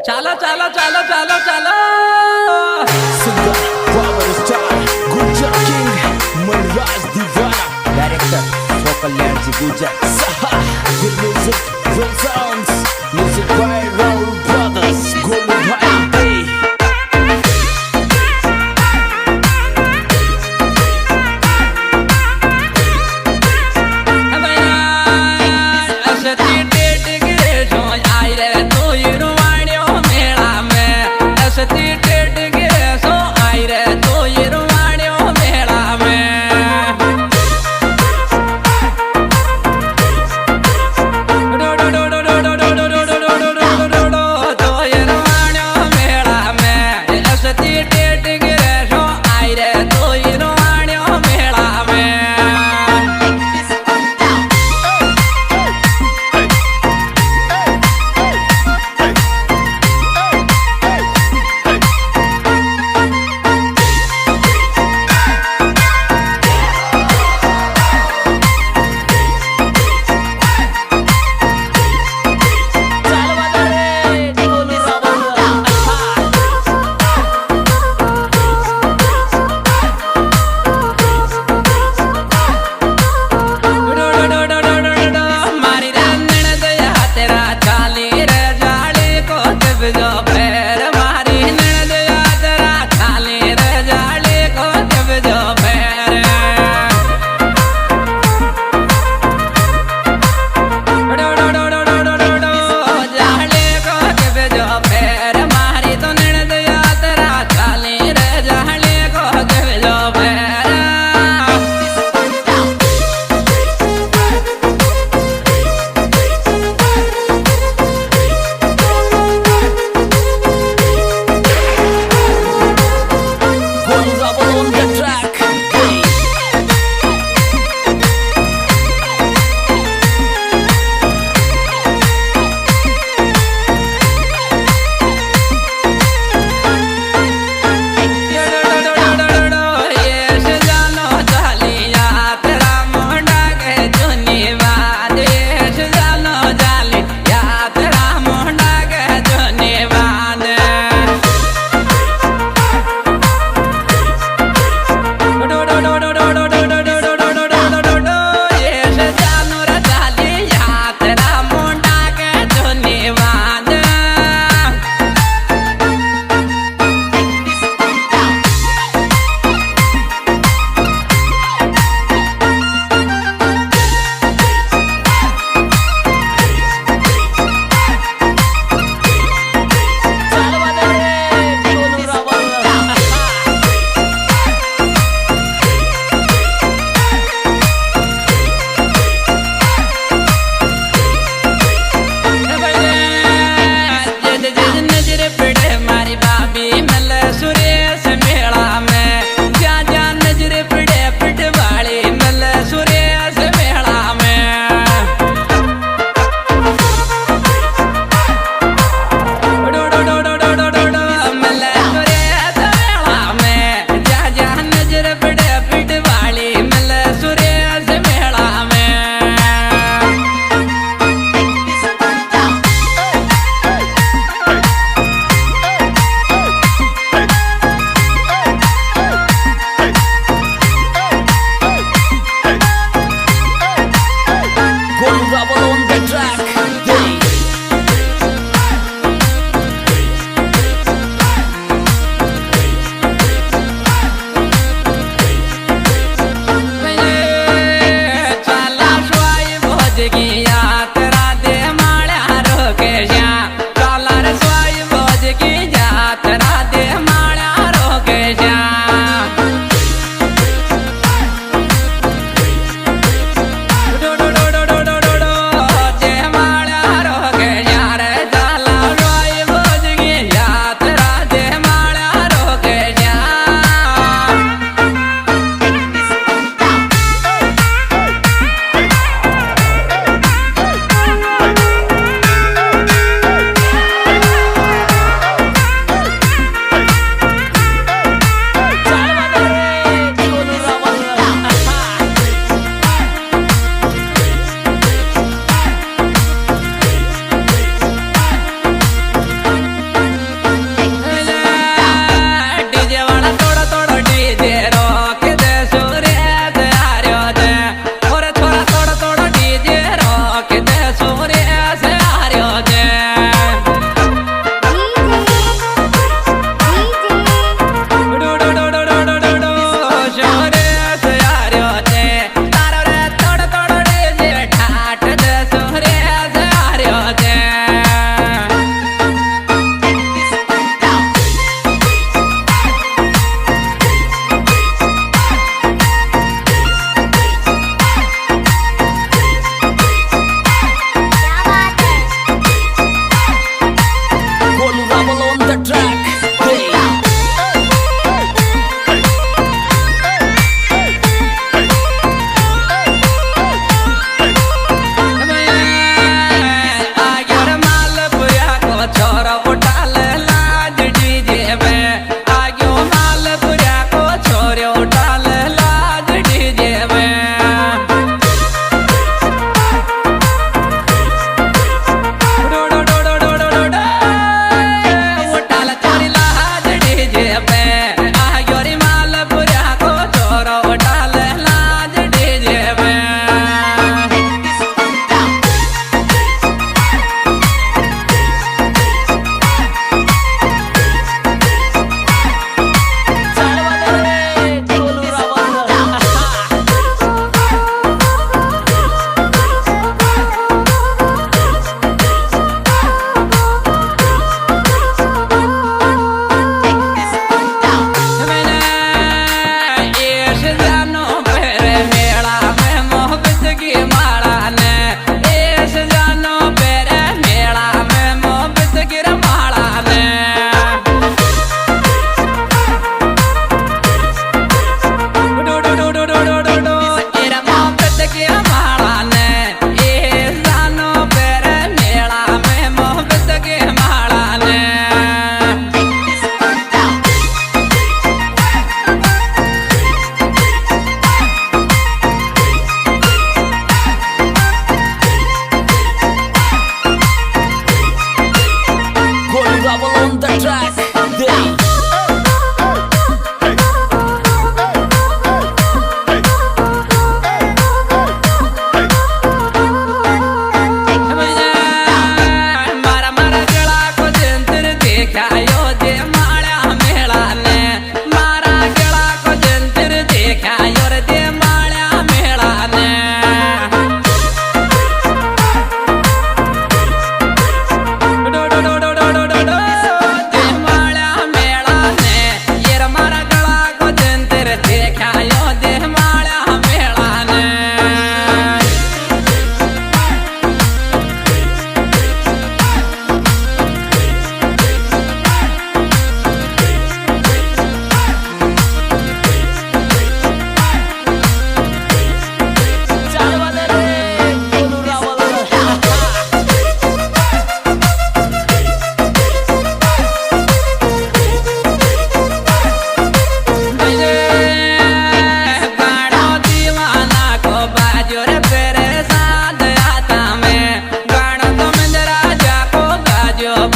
ચાલો ચાલો ચાલો ચાલો ચાલો Singer, power star, Gujar King, Manraj Divana, director vocal land गुजर Saha, good music, real sounds, music by Raul Brothers, Golu Bhai. ऐसे टेट गिरे जो आई रे तो ये रुवाड़ियों मेला में ऐसे टेट गिरे सो आई रे तो ये रुवाड़ियों मेला में डो डो डो डो डो डो डो डो डो डो डो डो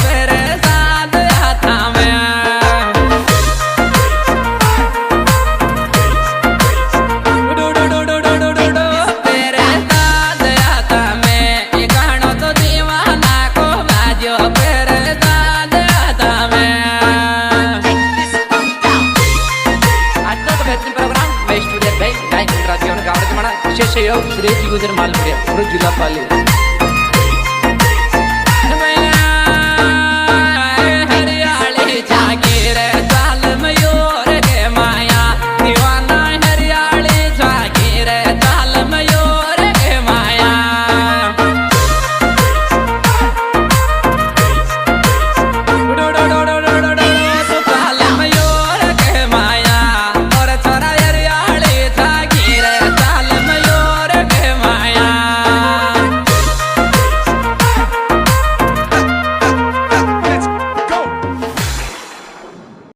पेरे साथ हाथा में पेरे साथ हाथा में ये गाना तो दीवाना को बाजो पेरे साथ हाथा में आज तो बेहतरीन प्रोग्राम मैं स्टूडियो भाई गायक राधियों ने गावड़ के मना विशेष सहयोग श्री जी गुजर मालपुरिया जिला पाली